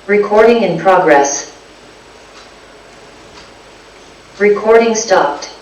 Recording in progress. Recording stopped.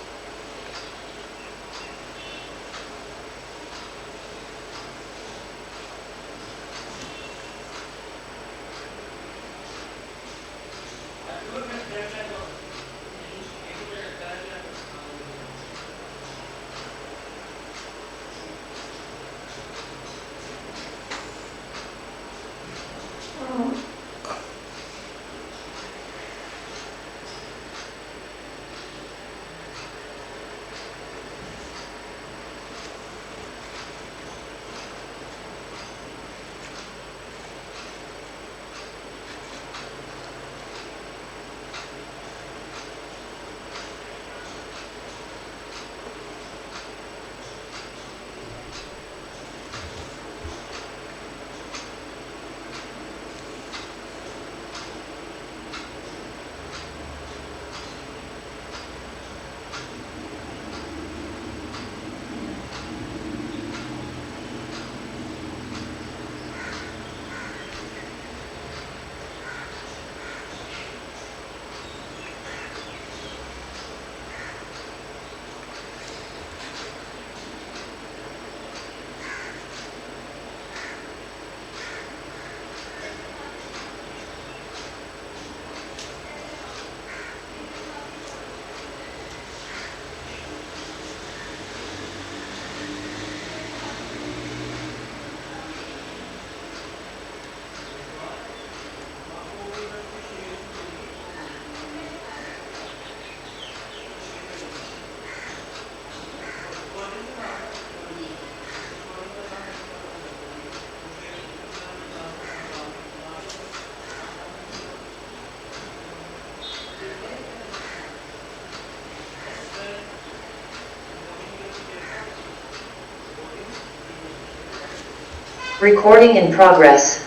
Recording in progress.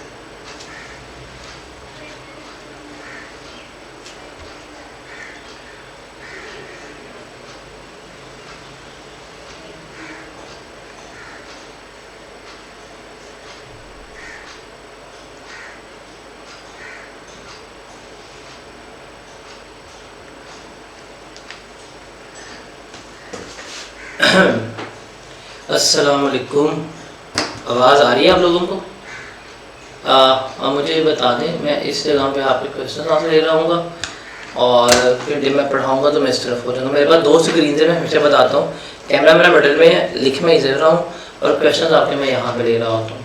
अस्सलाम वालेकुम। आवाज़ आ रही है आप लोगों को? मुझे बता दें, मैं इस जगह पे आपके क्वेश्चन आंसर दे रहा हूँ और फिर जब मैं पढ़ाऊँगा तो मैं इस तरफ हो जाऊँगा। मेरे पास दो स्क्रीन है, मैं हमेशा बताता हूँ। कैमरा मेरा मिडल में है, लिख मैं इधर रहा हूँ और क्वेश्चन आपके मैं यहाँ पे ले रहा होता हूँ।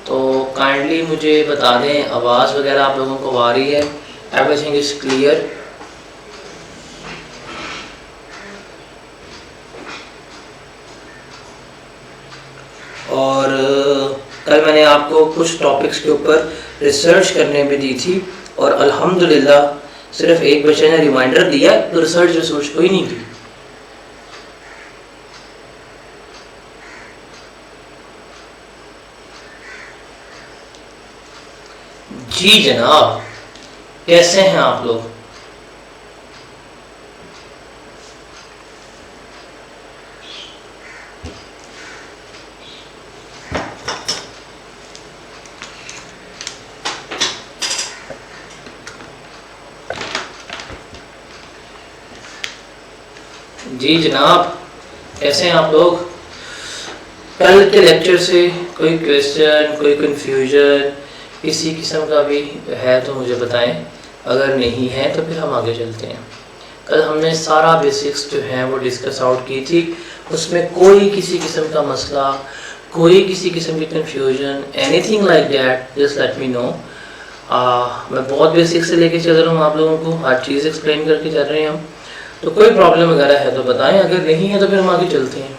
तो काइंडली मुझे बता दें आवाज़ वगैरह आप लोगों को आ रही है? Everything is clear? और कल मैंने आपको कुछ टॉपिक्स के ऊपर रिसर्च करने भी दी थी और अल्हम्दुलिल्लाह सिर्फ एक बच्चे ने रिमाइंडर दिया तो रिसर्च कोई नहीं की। जी जनाब, कैसे हैं आप लोग? जी जनाब, कैसे हैं आप लोग? कल के लेक्चर से कोई क्वेश्चन, कोई कन्फ्यूजन किसी किस्म का भी है तो मुझे बताएं, अगर नहीं है तो फिर हम आगे चलते हैं। कल हमने सारा बेसिक्स जो हैं वो डिस्कस आउट की थी, उसमें कोई किसी किस्म का मसला, कोई किसी किस्म की confusion, anything like that, just let me know. मैं बहुत बेसिक से लेके चल रहा हूँ आप लोगों को, हर चीज़ एक्सप्लेन करके चल रहे हैं हम। तो कोई प्रॉब्लम वगैरह है तो बताएं, अगर नहीं है तो फिर हम आगे चलते हैं।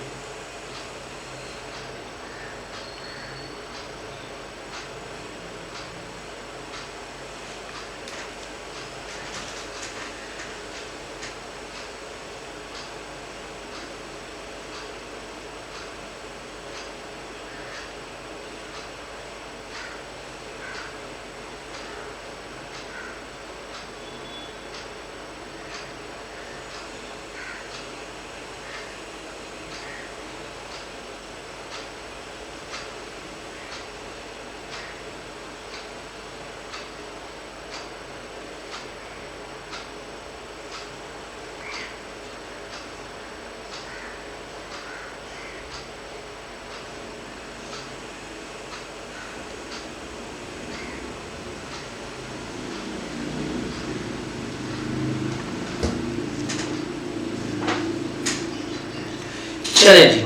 चलें जी,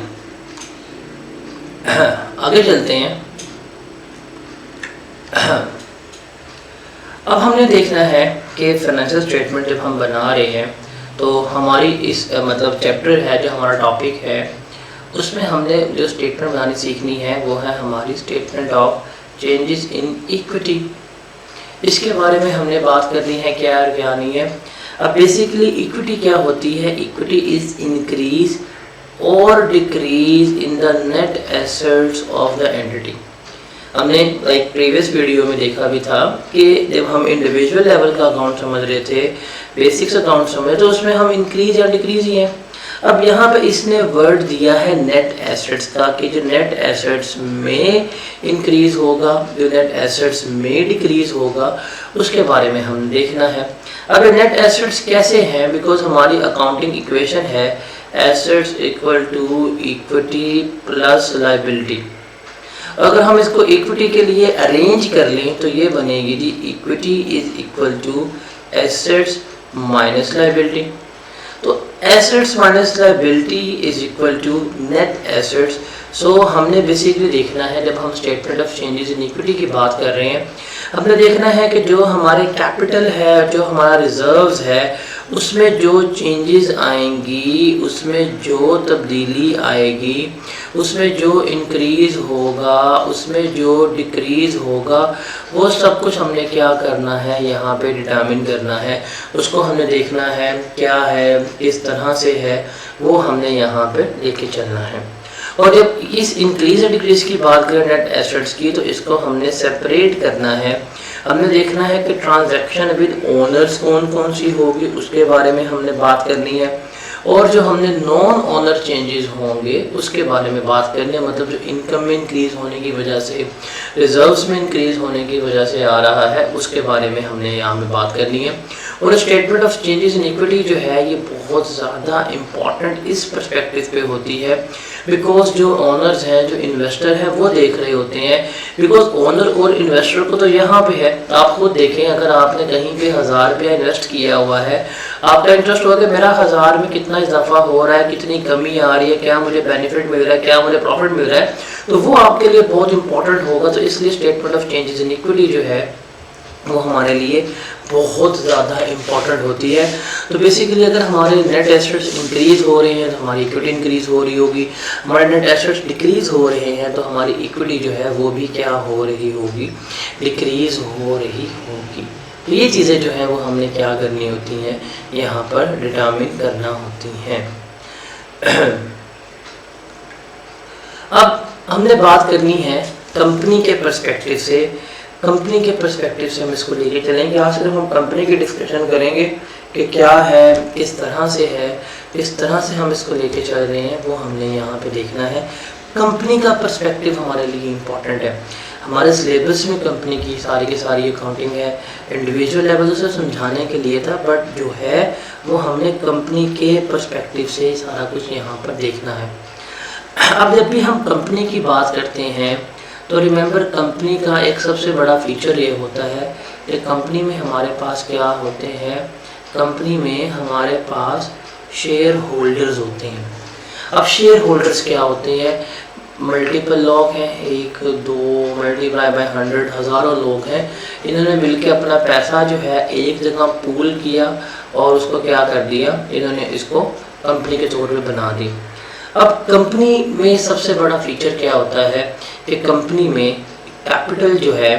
आगे चलते हैं। अब हमने देखना है कि फाइनेंशियल स्टेटमेंट जब हम बना रहे हैं तो हमारी इस मतलब चैप्टर है जो हमारा टॉपिक है, उसमें हमने जो स्टेटमेंट बनानी सीखनी है वो है हमारी statement of changes in equity. इसके बारे में हमने बात करनी है क्या और क्या नहीं है। अब बेसिकली इक्विटी क्या होती है? इक्विटी इज इंक्रीज और decrease in the net assets of the entity. हमने लाइक प्रीवियस वीडियो में देखा भी था कि जब हम इंडिविजुअल लेवल का अकाउंट समझ रहे थे, बेसिक्स अकाउंट समझ रहे, तो उसमें हम इंक्रीज या डिक्रीज ही हैं। अब यहाँ पे इसने वर्ड दिया है नेट एसेट्स का कि जो नेट एसेट्स में इंक्रीज होगा, जो नेट एसेट्स में डिक्रीज होगा, उसके बारे में हम देखना है। अब नेट एसेट्स कैसे हैं? बिकॉज हमारी अकाउंटिंग इक्वेशन है assets equal to equity plus liability. अगर हम इसको इक्विटी के लिए अरेंज कर लें तो ये बनेगी जी equity is equal to assets minus liability. तो assets minus liability is equal to net assets. So हमने बेसिकली देखना है, जब हम statement of changes in equity की बात कर रहे हैं, हमने देखना है कि जो हमारे कैपिटल है, जो हमारा रिजर्व्स है, उसमें जो चेंजेस आएंगी, उसमें जो तब्दीली आएगी, उसमें जो इंक्रीज़ होगा, उसमें जो डिक्रीज़ होगा, वो सब कुछ हमने क्या करना है, यहाँ पे डिटरमिन करना है। उसको हमने देखना है क्या है, किस तरह से है, वो हमने यहाँ पे लेके चलना है। और जब इस इंक्रीज और डिक्रीज की बात करें नेट एसेट्स की, तो इसको हमने सेपरेट करना है। हमने देखना है कि ट्रांजैक्शन विद ओनर्स कौन कौन सी होगी, उसके बारे में हमने बात करनी है। और जो हमने नॉन ओनर चेंजेस होंगे उसके बारे में बात करनी है, मतलब जो इनकम में इंक्रीज होने की वजह से, रिजर्व्स में इंक्रीज होने की वजह से आ रहा है, उसके बारे में हमने यहाँ में बात करनी है। और statement of changes in equity जो है ये बहुत ज़्यादा इम्पॉर्टेंट इस पर्सपेक्टिव पे होती है, बिकॉज जो ओनर्स हैं, जो इन्वेस्टर हैं, वो देख रहे होते हैं। बिकॉज ओनर और इन्वेस्टर को तो यहाँ पे है, आप खुद देखें, अगर आपने कहीं पे 1000 रुपया इन्वेस्ट किया हुआ है, आपका इंटरेस्ट होगा कि मेरा 1000 में कितना इजाफा हो रहा है, कितनी कमी आ रही है, क्या मुझे बेनिफिट मिल रहा है, क्या मुझे प्रॉफिट मिल रहा है, तो वो आपके लिए बहुत इंपॉर्टेंट होगा। तो इसलिए statement of changes in equity जो है वो हमारे लिए बहुत ज़्यादा इम्पॉर्टेंट होती है। तो बेसिकली अगर हमारे नेट एसेट्स इंक्रीज़ हो रहे हैं तो हमारी इक्विटी इंक्रीज़ हो रही होगी, हमारे नेट एसेट्स डिक्रीज़ हो रहे हैं तो हमारी इक्विटी जो है वो भी क्या हो रही होगी, डिक्रीज़ हो रही होगी। तो ये चीज़ें जो हैं वो हमने क्या करनी होती हैं, यहाँ पर डिटरमिन करना होती हैं। अब हमने बात करनी है कंपनी के पर्सपेक्टिव से। कंपनी के पर्सपेक्टिव से हम इसको लेके चलेंगे। आज सिर्फ हम कंपनी की डिस्कशन करेंगे कि क्या है, किस तरह से है, किस तरह से हम इसको लेके चल रहे हैं, वो हमने यहाँ पे देखना है। कंपनी का पर्सपेक्टिव हमारे लिए इम्पॉर्टेंट है। हमारे सिलेबस में कंपनी की सारी अकाउंटिंग है, इंडिविजुअल लेवल से समझाने के लिए था, बट जो है वो हमने कंपनी के पर्सपेक्टिव से सारा कुछ यहाँ पर देखना है। अब जब भी हम कंपनी की बात करते हैं तो रिमेंबर, कंपनी का एक सबसे बड़ा फीचर ये होता है कि कंपनी में हमारे पास क्या होते हैं, कंपनी में हमारे पास शेयर होल्डर्स होते हैं। अब शेयर होल्डर्स क्या होते हैं? मल्टीपल लोग हैं, 1 2 मल्टीप्लाई बाय 100, हज़ारों लोग हैं। इन्होंने मिलकर अपना पैसा जो है एक जगह पूल किया और उसको क्या कर दिया, इन्होंने इसको कंपनी के तौर पे बना दी। अब कंपनी में सबसे बड़ा फीचर क्या होता है कि कंपनी में कैपिटल जो है,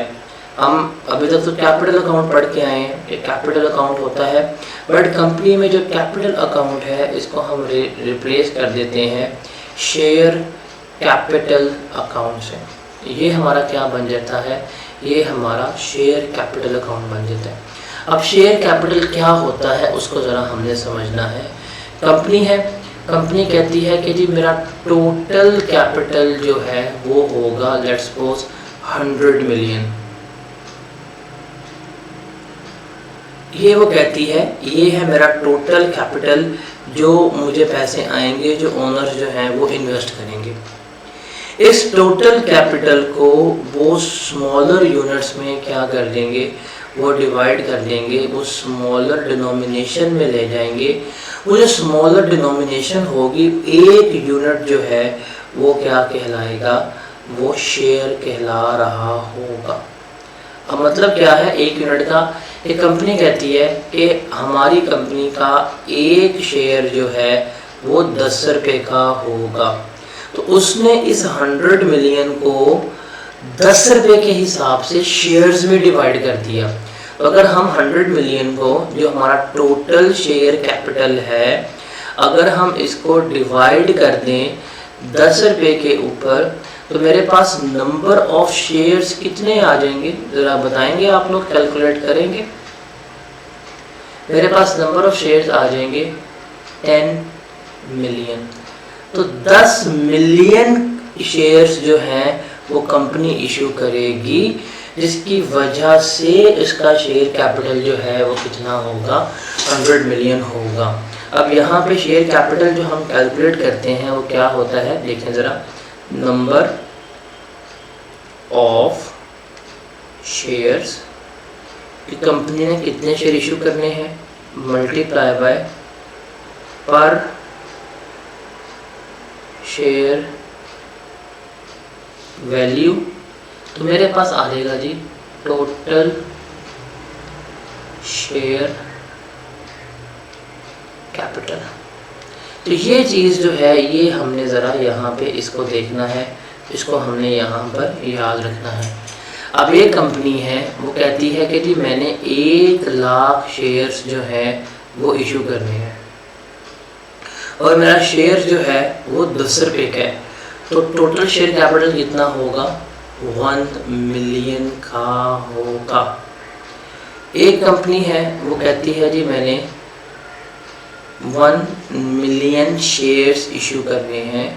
हम अभी तक तो कैपिटल अकाउंट पढ़ के आए हैं कि कैपिटल अकाउंट होता है, बट कंपनी में जो कैपिटल अकाउंट है इसको हम रिप्लेस कर देते हैं शेयर कैपिटल अकाउंट से। ये हमारा क्या बन जाता है, ये हमारा शेयर कैपिटल अकाउंट बन जाता है। अब शेयर कैपिटल क्या होता है उसको ज़रा हमने समझना है। कंपनी है, कंपनी कहती है कि जी मेरा टोटल कैपिटल जो है वो होगा, लेट्स सपोज 100 मिलियन। ये वो कहती है ये है मेरा टोटल कैपिटल, जो मुझे पैसे आएंगे, जो ओनर्स जो हैं वो इन्वेस्ट करेंगे। इस टोटल कैपिटल को वो स्मॉलर यूनिट्स में क्या कर देंगे, वो डिवाइड कर देंगे, वो स्मॉलर डिनोमिनेशन में ले जाएंगे। वो जो स्मॉलर डिनोमिनेशन होगी, एक यूनिट जो है वो क्या कहलाएगा, वो शेयर कहला रहा होगा। अब मतलब क्या है, एक यूनिट का, एक कंपनी कहती है कि हमारी कंपनी का एक शेयर जो है वो 10 रुपये का होगा, तो उसने इस 100 मिलियन को 10 रुपये के हिसाब से शेयर्स में डिवाइड कर दिया। तो अगर हम 100 मिलियन को, जो हमारा टोटल शेयर कैपिटल है, अगर हम इसको डिवाइड कर दें 10 रुपये के ऊपर, तो मेरे पास नंबर ऑफ शेयर्स कितने आ जाएंगे, ज़रा बताएंगे आप लोग, कैलकुलेट करेंगे। मेरे पास नंबर ऑफ शेयर्स आ जाएंगे 10 मिलियन। तो 10 मिलियन शेयर्स जो हैं वो कंपनी इशू करेगी, जिसकी वजह से इसका शेयर कैपिटल जो है वो कितना होगा, 100 मिलियन होगा। अब यहाँ पे शेयर कैपिटल जो हम कैलकुलेट करते हैं वो क्या होता है, देखें ज़रा, नंबर ऑफ शेयर्स कि कंपनी ने कितने शेयर इशू करने हैं, multiply by per share value. तो मेरे पास आ जाएगा जी टोटल शेयर कैपिटल। तो ये चीज़ जो है ये हमने ज़रा यहाँ पे इसको देखना है, इसको हमने यहाँ पर याद रखना है। अब ये कंपनी है वो कहती है कि जी मैंने 1 लाख शेयर्स जो है वो इशू करने हैं और मेरा शेयर जो है वो 10 रुपये का है, तो टोटल शेयर कैपिटल कितना होगा, 1 मिलियन का होगा। एक कंपनी है वो कहती है जी मैंने 1 मिलियन शेयर्स इशू करने हैं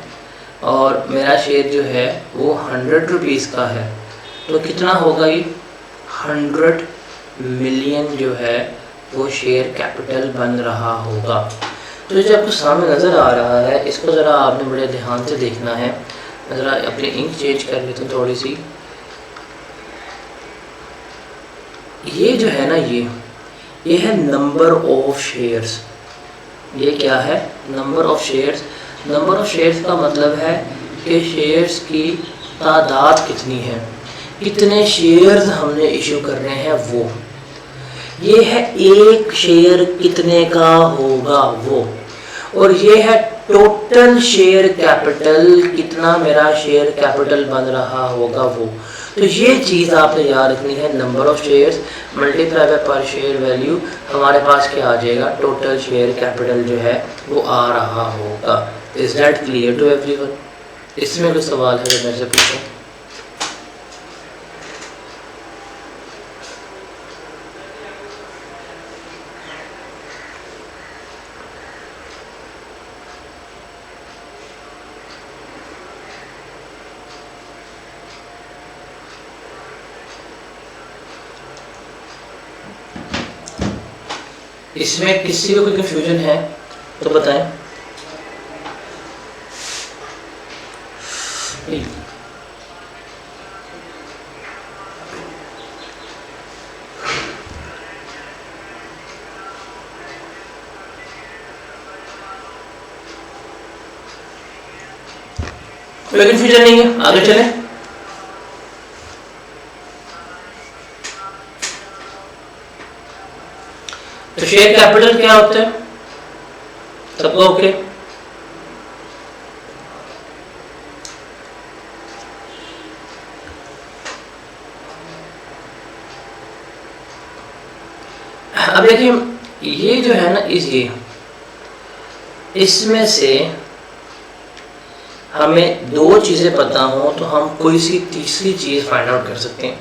और मेरा शेयर जो है वो 100 रुपीज़ का है, तो कितना होगा ये, 100 मिलियन जो है वो शेयर कैपिटल बन रहा होगा। तो जो आपको सामने नज़र आ रहा है, इसको ज़रा आपने बड़े ध्यान से देखना है। ज़रा अपनी इंक चेंज कर लेते हैं थोड़ी सी। ये जो है ना, ये है नंबर ऑफ शेयर्स। ये क्या है, number of shares. Number of shares का मतलब है कि शेयर्स की तादाद कितनी है, कितने शेयर्स हमने इशू करने हैं वो। ये है एक शेयर कितने का होगा वो, और ये है टोटल शेयर कैपिटल, कितना मेरा शेयर कैपिटल बन रहा होगा वो। तो ये चीज़ आपने याद रखनी है, number of shares multiply by per share value, हमारे पास क्या आ जाएगा, टोटल शेयर कैपिटल जो है वो आ रहा होगा। Is that clear to everyone? इसमें कोई सवाल है तो मेरे से पूछो। इसमें किसी को कोई कंफ्यूजन है तो बताएं। कोई कंफ्यूजन नहीं है, आगे चलें। तो शेयर कैपिटल क्या होता है, सबको ओके? अब देखिए, ये जो है ना, इसमें से हमें 2 चीज़ें पता हो तो हम कोई सी तीसरी चीज़ फाइंड आउट कर सकते हैं।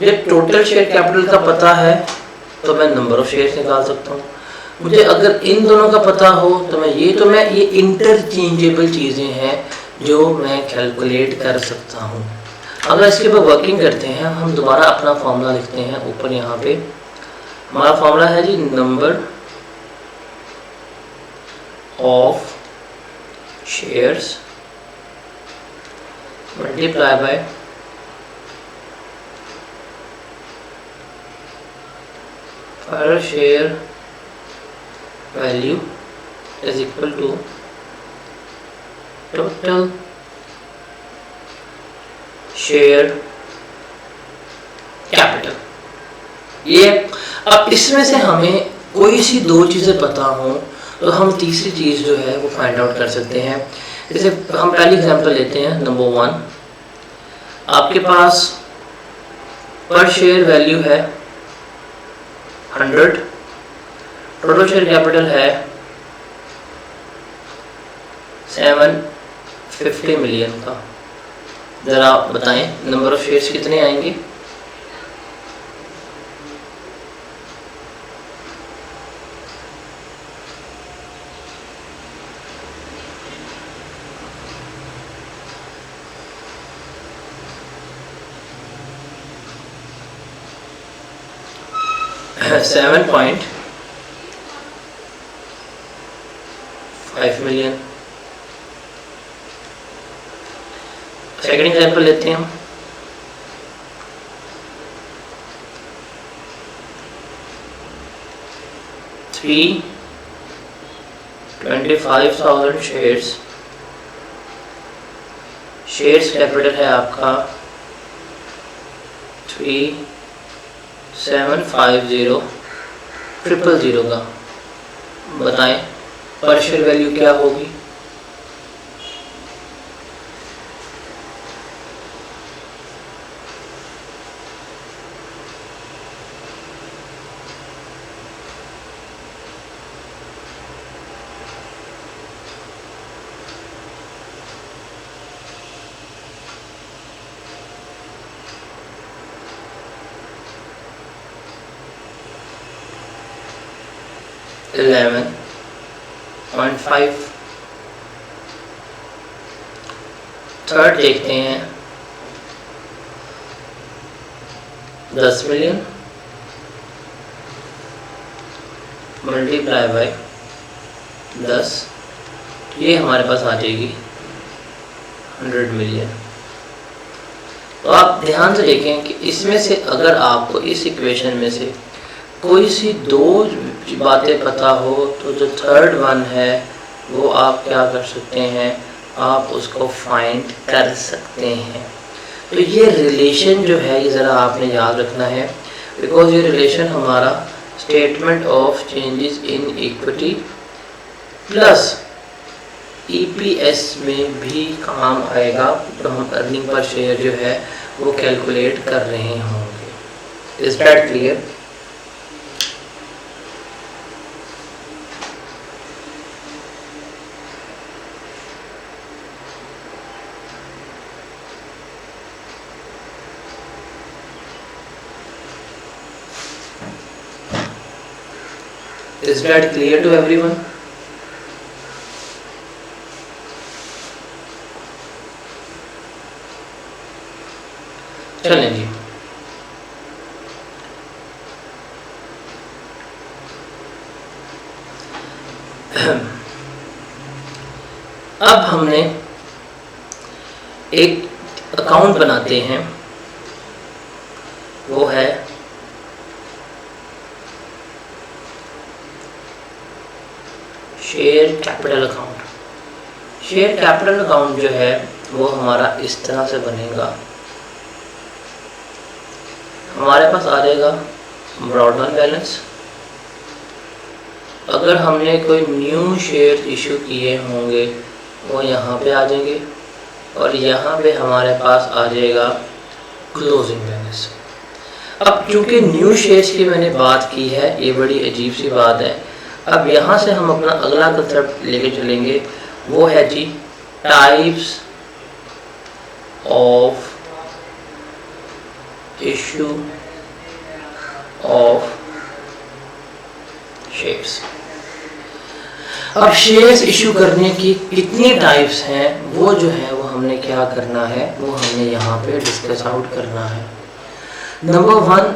मुझे टोटल शेयर कैपिटल का पता है तो मैं नंबर ऑफ शेयर्स निकाल सकता हूँ। मुझे अगर इन दोनों का पता हो तो मैं ये इंटरचेंजेबल चीज़ें हैं जो मैं कैलकुलेट कर सकता हूँ। अगर इसके ऊपर वर्किंग करते हैं, हम दोबारा अपना फॉर्मूला लिखते हैं ऊपर। यहाँ पे हमारा फॉर्मूला है जी, number of shares multiply by per share value is equal to total share capital. ये अब इसमें से हमें कोई सी दो चीज़ें पता हो तो हम तीसरी चीज़ जो है वो फाइंड आउट कर सकते हैं। जैसे हम पहली एग्जांपल लेते हैं, नंबर 1, आपके पास पर शेयर वैल्यू है 100, टोटल शेयर कैपिटल है 750 मिलियन का। ज़रा आप बताएं नंबर ऑफ शेयर्स कितने आएंगे? $7.5 मिलियन। सेकेंड एग्जाम्पल लेते हैं हम, थ्री 25,000 शेयर्स कैपिटल है आपका 3,750,000 का। बताएं पर शेयर वैल्यू क्या होगी? $11.5। थर्ड देखते हैं, 10 मिलियन मल्टीप्लाई बाय 10, ये हमारे पास आ जाएगी 100 मिलियन। तो आप ध्यान से देखें कि इसमें से अगर आपको इस इक्वेशन में से कोई सी दो बातें पता हो तो जो थर्ड वन है वो आप क्या कर सकते हैं, आप उसको फाइंड कर सकते हैं। तो ये रिलेशन जो है ये ज़रा आपने याद रखना है, बिकॉज ये रिलेशन हमारा statement of changes in equity plus EPS में भी काम आएगा। तो हम अर्निंग पर शेयर जो है वो कैलकुलेट कर रहे होंगे। Is that clear? Is that clear to everyone? चलें जी, अब हमने एक अकाउंट बनाते हैं, वो है share capital account. Share capital account जो है वो हमारा इस तरह से बनेगा। हमारे पास आ जाएगा ब्रॉडबैंड बैलेंस। अगर हमने कोई न्यू शेयर इशू किए होंगे वो यहाँ पे आ जाएंगे, और यहाँ पे हमारे पास आ जाएगा क्लोजिंग बैलेंस। अब चूँकि न्यू शेयर्स की मैंने बात की है, ये बड़ी अजीब सी बात है। अब यहाँ से हम अपना अगला कंसेप्ट लेके चलेंगे, वो है जी types of issue of shares. अब शेयर्स इशू करने की कितनी टाइप्स हैं वो जो है वो हमने क्या करना है, वो हमने यहाँ पे डिस्कस आउट करना है। नंबर 1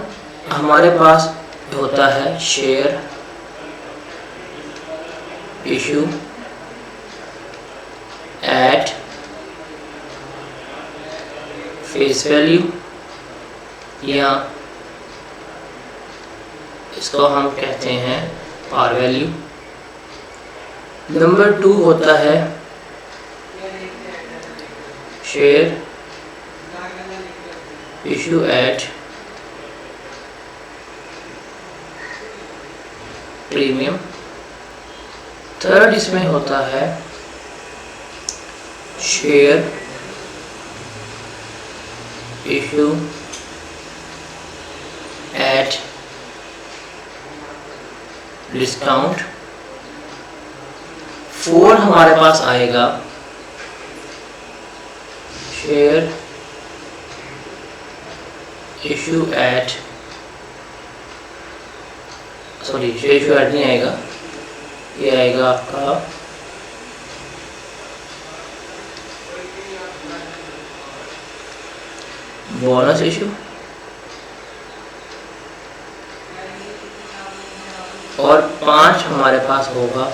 हमारे पास होता है share issue at face value, या इसको हम कहते हैं पार वैल्यू। नंबर 2 होता है share issue at premium. Third इसमें होता है शेयर इशू एट डिस्काउंट। 4 हमारे पास आएगा share issue at, sorry share issue at नहीं आएगा, ये आएगा आपका बोनस इशू। और 5 हमारे पास होगा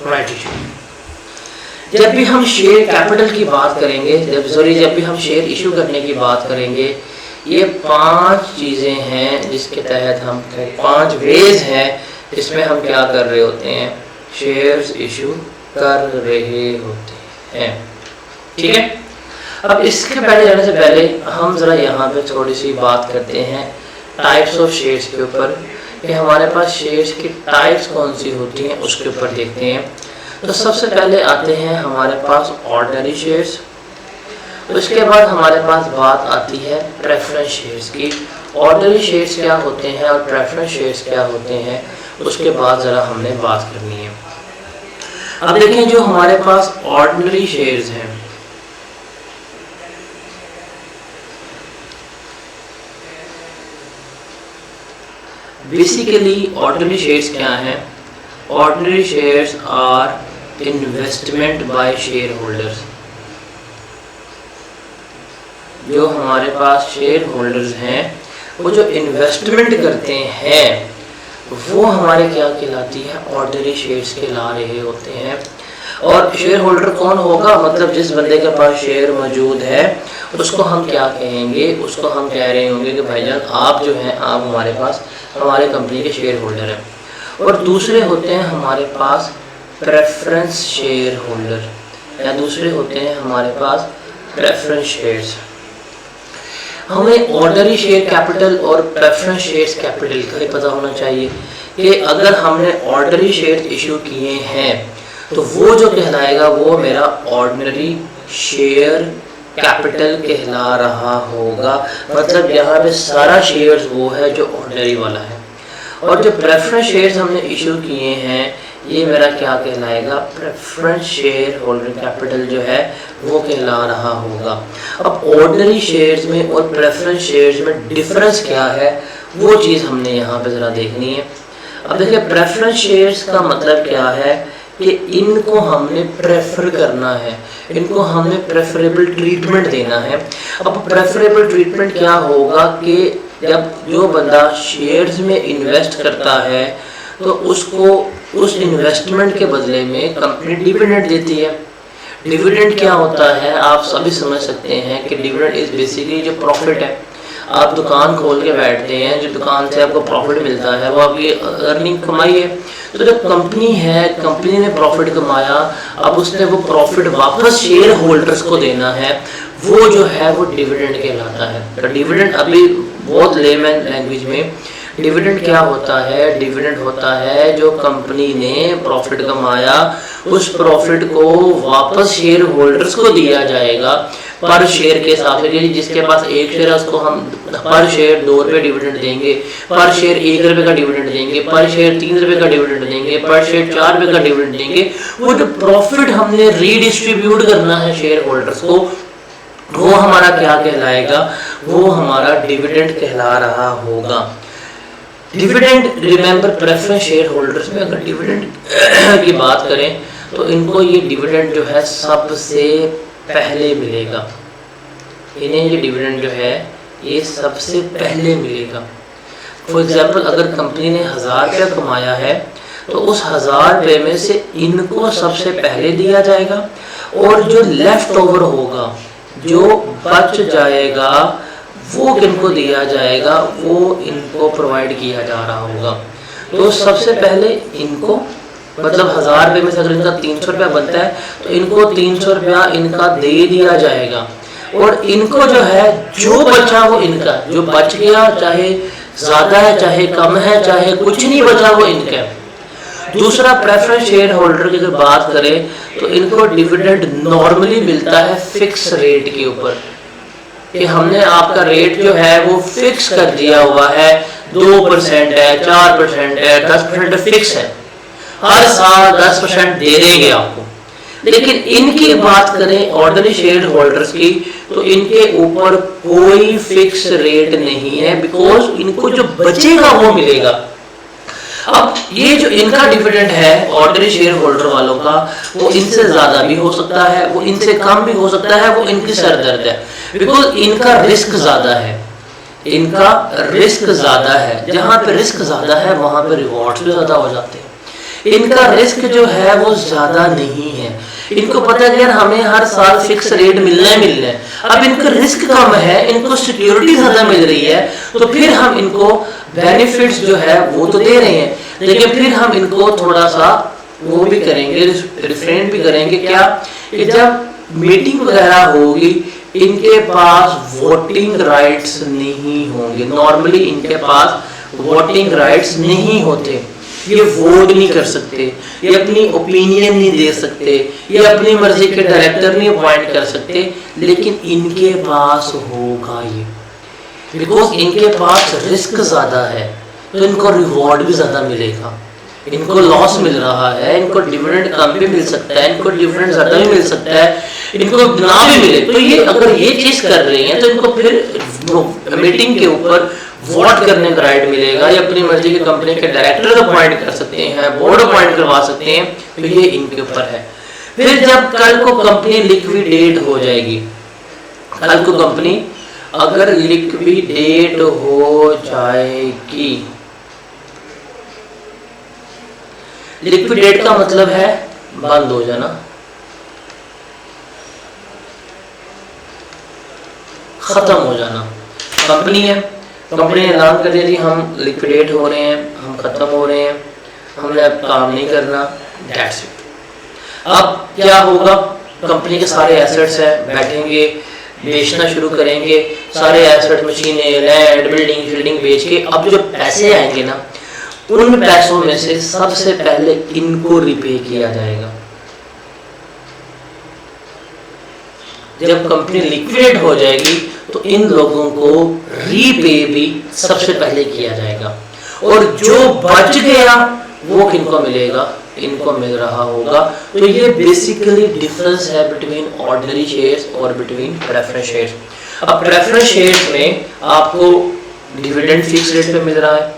राइट इशू। जब भी हम शेयर कैपिटल की बात करेंगे, जब भी हम शेयर इशू करने की बात करेंगे, ये 5 चीज़ें हैं जिसके तहत हम 5 वेज हैं जिसमें हम क्या कर रहे होते हैं, शेयर्स इशू कर रहे होते हैं। ठीक है, अब इसके पहले जाने से पहले हम ज़रा यहाँ पे थोड़ी सी बात करते हैं टाइप्स ऑफ शेयर्स के ऊपर, कि हमारे पास शेयर्स की टाइप्स कौन सी होती हैं उसके ऊपर देखते हैं। तो सबसे पहले आते हैं हमारे पास ऑर्डिनरी शेयर्स, उसके बाद हमारे पास बात आती है प्रेफरेंस शेयर्स की। ऑर्डिनरी शेयर्स क्या होते हैं और प्रेफरेंस शेयर्स क्या होते हैं, उसके बाद ज़रा हमने बात करनी है। अब देखें जो हमारे पास ऑर्डिनरी शेयर्स हैं, बेसिकली ऑर्डिनरी शेयर्स क्या हैं? Ordinary shares are investment by share holders. जो हमारे पास शेयर होल्डर्स हैं वो जो इन्वेस्टमेंट करते हैं वो हमारे क्या कहलाती है, ऑर्डिनरी शेयर्स कहला रहे होते हैं। और शेयर होल्डर कौन होगा, मतलब जिस बंदे के पास शेयर मौजूद है उसको हम क्या कहेंगे, उसको हम कह रहे होंगे कि भाईजान आप जो हैं आप हमारे पास हमारे कंपनी के शेयर होल्डर हैं। और दूसरे होते हैं हमारे पास प्रेफरेंस शेयर होल्डर, या दूसरे होते हैं हमारे पास प्रेफरेंस शेयर्स। हमें ऑर्डिनरी शेयर कैपिटल और प्रेफरेंस शेयर्स कैपिटल का पता होना चाहिए कि अगर हमने ऑर्डिनरी शेयर इशू किए हैं तो वो जो कहलाएगा वो मेरा ऑर्डिनरी शेयर कैपिटल कहला रहा होगा। मतलब यहाँ पे सारा शेयर्स वो है जो ऑर्डिनरी वाला है। और जो प्रेफरेंस शेयर्स हमने इशू किए हैं ये मेरा क्या कहलाएगा, प्रेफरेंस शेयर होल्डर कैपिटल जो है वो कहला रहा होगा। अब ऑर्डिनरी शेयर्स में और प्रेफरेंस शेयर्स में डिफरेंस क्या है वो चीज़ हमने यहाँ पे ज़रा देखनी है। अब देखिए प्रेफरेंस शेयर्स का मतलब क्या है कि इनको हमने प्रेफर करना है, इनको हमने प्रेफरेबल ट्रीटमेंट देना है। अब प्रेफरेबल ट्रीटमेंट क्या होगा कि जब जो बंदा शेयर्स में इन्वेस्ट करता है तो उसको उस इन्वेस्टमेंट के बदले में कंपनी डिविडेंड देती है। डिविडेंड क्या होता है आप सभी समझ सकते हैं कि डिविडेंड इज बेसिकली जो प्रॉफिट है। आप दुकान खोल के बैठते हैं, जो दुकान से आपको प्रॉफिट मिलता है वो आपकी अर्निंग कमाई है। तो जो कंपनी है, कंपनी ने प्रॉफिट कमाया, अब उसने वो प्रॉफिट वापस शेयर होल्डर्स को देना है, वो जो है वो डिविडेंड कहलाता है। तो डिविडेंड अभी बहुत लेमन लैंग्वेज में डिविडेंड क्या होता है, डिविडेंड होता है जो कंपनी ने प्रॉफिट कमाया उस प्रॉफिट को वापस शेयर होल्डर्स को दिया जाएगा पर शेयर के हिसाब से। जिसके पास 1 शेयर है उसको हम पर शेयर 2 रुपये डिविडेंड देंगे, पर शेयर 1 रुपये का डिविडेंड देंगे, पर शेयर 3 रुपये का डिविडेंड देंगे, पर शेयर 4 रुपये का डिविडेंड देंगे। वो जो प्रॉफिट हमने रीडिस्ट्रीब्यूट करना है शेयर होल्डर्स को वो हमारा क्या कहलाएगा, वो हमारा डिविडेंड कहला रहा होगा। Dividend remember preference share holders में अगर डिविडेंड की बात करें तो इनको ये डिविडेंड जो है सबसे पहले मिलेगा। इन्हें ये डिविडेंड जो है ये सबसे पहले मिलेगा। फॉर एग्जांपल अगर कंपनी ने 1000 रुपये कमाया है तो उस 1000 रुपये में से इनको सबसे पहले दिया जाएगा और जो लेफ्ट ओवर होगा जो बच जाएगा वो किनको दिया जाएगा, वो इनको प्रोवाइड किया जा रहा होगा। तो सबसे पहले इनको, मतलब 1000 रुपये में से अगर इनका 300 रुपया बनता है तो इनको 300 रुपया इनका दे दिया जाएगा। और इनको जो है जो बचा वो इनका, जो बच गया चाहे ज़्यादा है चाहे कम है चाहे कुछ नहीं बचा वो इनका। दूसरा, प्रेफरेंस शेयर होल्डर की अगर बात करें तो इनको डिविडेंड नॉर्मली मिलता है फिक्स रेट के ऊपर, कि हमने आपका रेट जो है वो फिक्स कर दिया हुआ है, 2% है, 4% है, 10% फिक्स है, हर साल 10% दे देंगे आपको। लेकिन इनकी बात करें ऑर्डिनरी शेयर होल्डर्स की, तो इनके ऊपर कोई फिक्स रेट नहीं है, बिकॉज इनको जो बचेगा वो मिलेगा। अब ये जो इनका डिविडेंड है ऑर्डिनरी शेयर होल्डर वालों का, वो इनसे ज्यादा भी हो सकता है, वो इनसे कम भी हो सकता है, वो इनकी सरदर्द है, बिकॉज इनका रिस्क ज्यादा है, इनका रिस्क ज्यादा है। जहां पे रिस्क ज्यादा है वहां पे रिवॉर्ड्स भी ज्यादा हो जाते हैं। इनका रिस्क जो है वो ज्यादा नहीं है, इनको पता है कि यार हमें हर साल फिक्स रेट मिलना है। अब इनका रिस्क कम है, इनको सिक्योरिटी ज्यादा मिल रही है, तो फिर हम इनको बेनिफिट्स जो है वो तो दे रहे हैं, लेकिन फिर हम इनको थोड़ा सा वो भी करेंगे, रिफ्रेन भी करेंगे। क्या कि जब मीटिंग वगैरह होगी इनके पास वोटिंग राइट्स नहीं होंगे। नॉर्मली इनके पास वोटिंग राइट्स नहीं होते, ये वोट नहीं कर सकते, ये अपनी ओपिनियन नहीं दे सकते, ये अपनी मर्जी के डायरेक्टर नहीं अपॉइंट कर सकते, लेकिन इनके पास होगा ये, बिकॉज इनके पास रिस्क ज्यादा है, तो इनको रिवॉर्ड भी ज्यादा मिलेगा। इनको लॉस मिल रहा है, इनको डिविडेंड कम भी मिल सकता है, इनको डिविडेंड ज्यादा भी मिल सकता है, इनको ना भी मिले। तो ये अगर ये चीज कर रही हैं तो इनको फिर मीटिंग के ऊपर वोट करने का राइट मिलेगा, या अपनी मर्जी की कंपनी के डायरेक्टर अपॉइंट कर सकते हैं, बोर्ड अपॉइंट करवा सकते हैं, तो ये इनके ऊपर है। फिर जब कल को कंपनी लिक्विडेट हो जाएगी, कल को कंपनी अगर लिक्विडेट हो जाएगी, लिक्विडेट का मतलब है बंद हो जाना, खत्म हो जाना। कंपनी है, कंपनी ने ऐलान कर दिया जी हम लिक्विडेट हो रहे हैं, हम खत्म हो रहे हैं, हमने अब काम नहीं करना, दैट्स इट। अब क्या होगा, कंपनी के सारे एसेट्स हैं, बैठेंगे बेचना शुरू करेंगे, सारे एसेट मशीनें लैंड बिल्डिंग बेच के अब जो पैसे आएंगे ना, उन पैसों में से सबसे पहले इनको रिपे किया जाएगा। जब कंपनी लिक्विडेट हो जाएगी तो इन लोगों को रीपे भी सबसे पहले किया जाएगा, और जो बच गया वो किनको मिलेगा, इनको मिल रहा होगा। तो ये बेसिकली डिफरेंस है बिटवीन ऑर्डिनरी शेयर्स और बिटवीन प्रेफरेंस शेयर्स। अब प्रेफरेंस शेयर्स में आपको डिविडेंड फिक्स रेट पे मिल रहा है,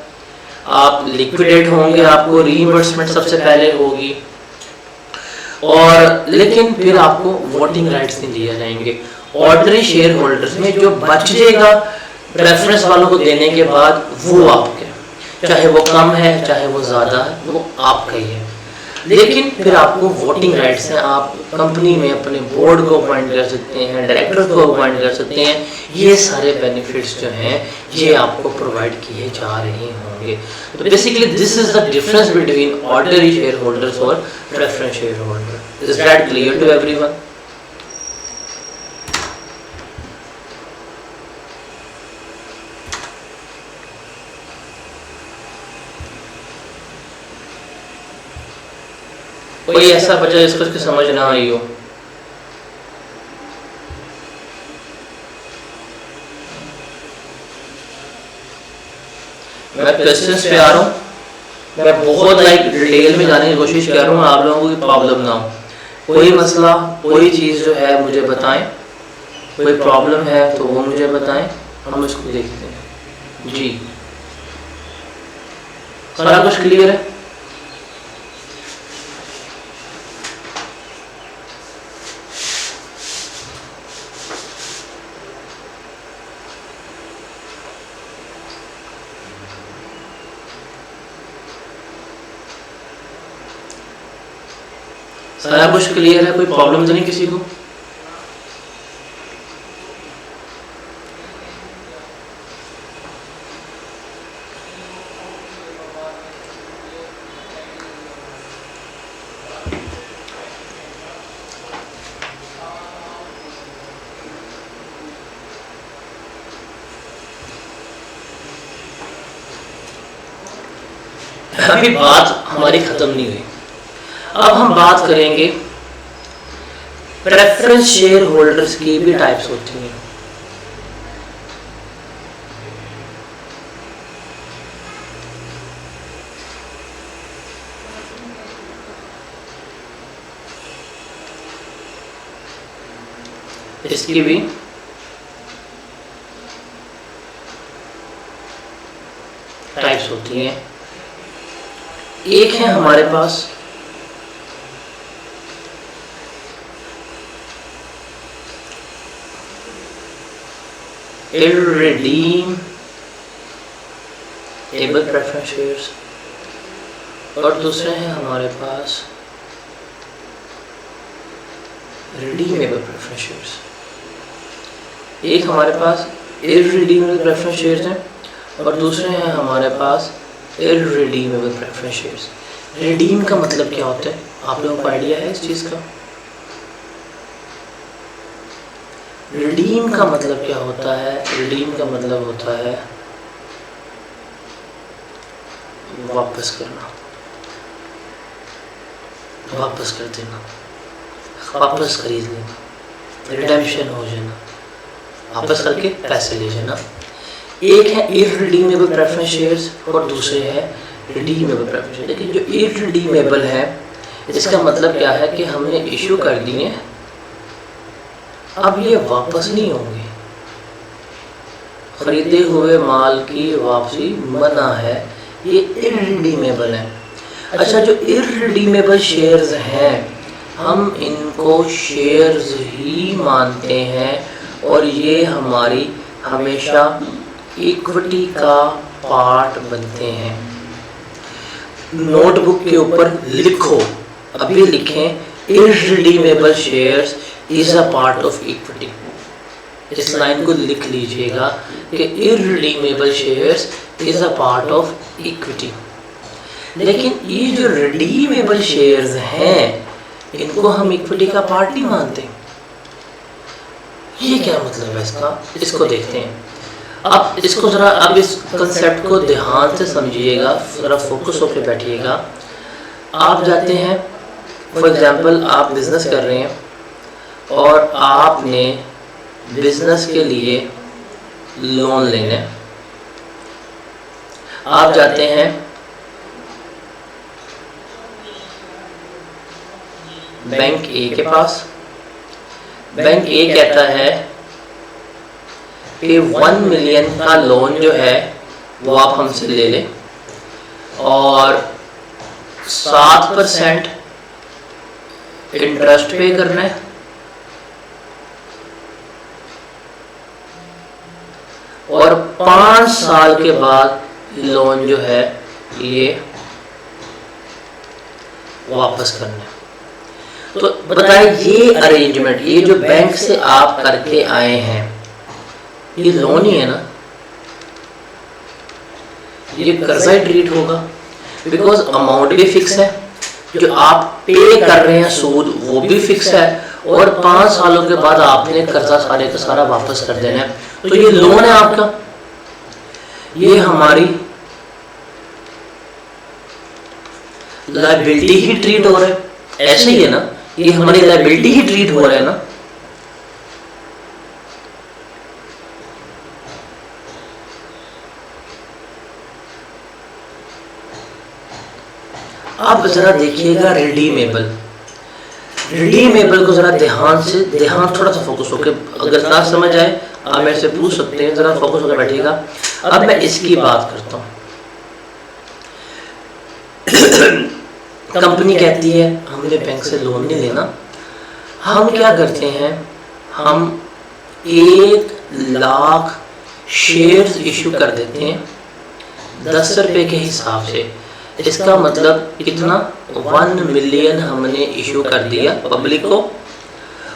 आप लिक्विडेट होंगे आपको रीइंबर्समेंट सबसे पहले होगी, और लेकिन फिर आपको वोटिंग राइट्स नहीं दिए जाएंगे। ऑर्डिनरी शेयर होल्डर्स में जो बच जाएगा प्रेफरेंस वालों को देने के बाद वो आपके, चाहे वो कम है चाहे वो ज़्यादा है, वो आपका ही है। लेकिन फिर आपको वोटिंग राइट्स हैं, आप कंपनी में अपने बोर्ड को अपॉइंट कर सकते हैं, डायरेक्टर को अपॉइंट कर सकते हैं, ये सारे बेनिफिट्स जो हैं ये आपको प्रोवाइड किए जा रहे होंगे। तो basically this is the difference between ordinary shareholders और preference shareholder. Is that clear to everyone? कोई ऐसा बच्चा जिसको इसकी समझ ना आई हो? मैं क्वेश्चंस पे आ रहा हूँ, मैं बहुत डिटेल में जाने की कोशिश कर रहा हूँ, आप लोगों को प्रॉब्लम ना हो। कोई मसला कोई चीज़ जो है मुझे बताएं, कोई प्रॉब्लम है तो वो मुझे बताएं, हम इसको देखते हैं। जी सारा कुछ क्लियर है? सारा कुछ क्लियर है? कोई प्रॉब्लम तो नहीं किसी को? अभी बात हमारी खत्म नहीं हुई। अब हम बात करेंगे प्रेफरेंस शेयर होल्डर्स की भी टाइप्स होती हैं। इसकी भी टाइप्स होती हैं। एक है हमारे पास irredeemable preference shares और दूसरे हैं हमारे पास redeemable preference shares। एक हमारे पास irredeemable preference shares हैं और दूसरे हैं हमारे पास irredeemable preference shares। redeem का मतलब क्या होता है, आप लोगों को आइडिया है इस चीज़ का? रिडीम का मतलब क्या होता है? रिडीम का मतलब होता है वापस करना, वापस कर देना, वापस खरीद लेना, रिडेम्पशन हो जाना, वापस करके पैसे ले जाना। एक है इररिडीमेबल प्रेफरेंस शेयर्स और दूसरे है रिडीमेबल प्रेफरेंस शेयर्स। लेकिन जो इररिडीमेबल है इसका मतलब क्या है कि हमने इशू कर दिए, अब ये वापस नहीं होंगे। खरीदे हुए माल की वापसी मना है, ये इररिडीमेबल है। अच्छा, जो इररिडीमेबल शेयर्स हैं हम इनको शेयर्स ही मानते हैं और ये हमारी हमेशा इक्विटी का पार्ट बनते हैं। नोटबुक के ऊपर लिखो, अभी लिखें irredeemable shares is a part of equity. इस लाइन को लिख लीजिएगा कि irredeemable shares is a part of equity. लेकिन ये जो रिडीमेबल शेयर्स हैं इनको हम इक्विटी का पार्ट नहीं मानते। ये क्या मतलब है इसका? इसको देखते हैं। अब इसको जरा, अब इस कंसेप्ट को ध्यान से समझिएगा, जरा फोकस होकर बैठिएगा। आप जाते हैं, फॉर एग्जांपल आप बिजनेस कर रहे हैं और आपने बिजनेस के लिए लोन लेना है। आप जाते हैं बैंक ए के पास। बैंक ए कहता है कि 1 मिलियन का लोन जो है वो आप हमसे ले लें और 7% इंटरेस्ट पे करना है और 5 साल के बाद लोन जो है ये वापस करना है। तो बताइए, ये अरेंजमेंट, ये जो बैंक से आप करके आए हैं, ये लोन ही है ना? ये कर्जा ही ट्रीट होगा, बिकॉज अमाउंट भी फिक्स है, जो आप पे कर रहे हैं सूद वो भी फिक्स है और 5 सालों के बाद आपने कर्जा सारे का सारा वापस कर देना है। तो ये लोन है आपका, ये हमारी लायबिलिटी ही ट्रीट हो रहा है। ऐसे ही है ना, ये हमारी लायबिलिटी ही ट्रीट हो रहा है ना। अब जरा देखिएगा रिडीमेबल। रिडीमेबल को जरा ध्यान थोड़ा सा फोकस होकर, अगर ना समझ आए आप मेरे से पूछ सकते हैं, जरा फोकस होकर बैठिएगा। अब मैं इसकी बात करता हूँ। कंपनी कहती है हमने बैंक से लोन नहीं लेना, हम क्या करते हैं, हम 1 लाख शेयर्स इशू कर देते हैं 10 रुपए के हिसाब से। इसका मतलब कितना, 1 मिलियन हमने इशू कर दिया पब्लिक को,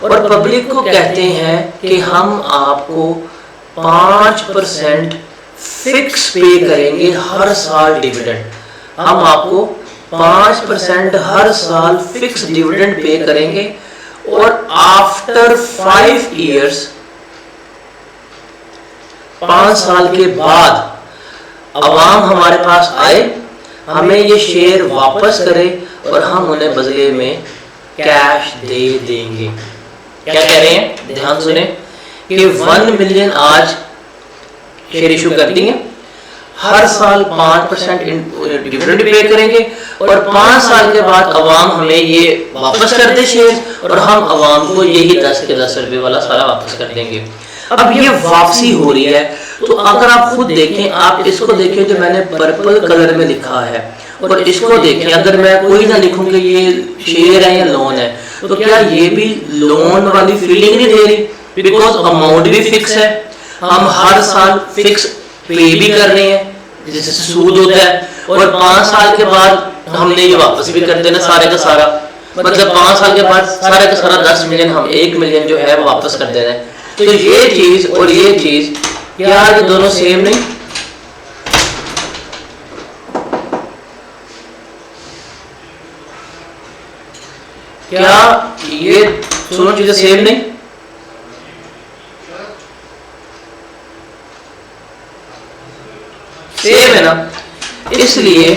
और पब्लिक को कहते हैं कि हम आपको 5% फिक्स पे करेंगे हर साल डिविडेंड। हम आपको 5% हर साल फिक्स डिविडेंड पे करेंगे और आफ्टर 5 इयर्स, 5 साल के बाद अवाम हमारे पास आए, हमें ये शेयर वापस करे और हम उन्हें बदले में कैश दे देंगे। क्या कह रहे हैं, ध्यान सुने कि 1 मिलियन आज शेयर इशू कर देंगे, हर साल 5% डिविडेंड पे करेंगे और 5 साल के बाद अवाम हमें ये वापस कर दे शेयर और हम अवाम को यही 10 के 10 रुपए वाला सारा वापस कर देंगे। अब ये वापसी हो रही है, तो अगर आप खुद देखें, आप इसको देखें जो मैंने पर्पल कलर में लिखा है और इसको देखें, अगर मैं कोई ना लिखूं कि ये शेयर है या लोन है, तो क्या ये भी लोन वाली फीलिंग नहीं दे रही? बिकॉज अमाउंट भी फिक्स है, हम हर साल फिक्स पे भी कर रहे हैं जिससे सूद होता है और 5 साल के बाद हमने ये वापस भी कर देना सारे का सारा, मतलब 5 साल के बाद सारे का सारा 10 मिलियन हम 1 मिलियन जो है वो वापस कर देना है। तो ये चीज और ये चीज क्या ये दोनों सेम नहीं? क्या ये दोनों चीजें सेम नहीं? सेम है ना, इसलिए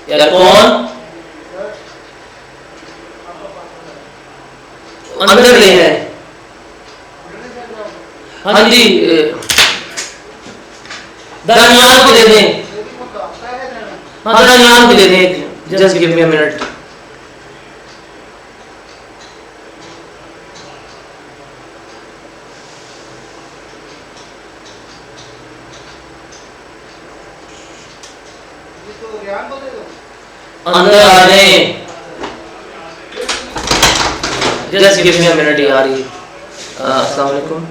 यार कौन अंदर ले है? हाँ जी, दानियाल को दे दें, हाँ दानियाल को दे दें, just give me a minute. अंदर आ जाए, just give me a minute यार। ये अस्सलाम वालेकुम,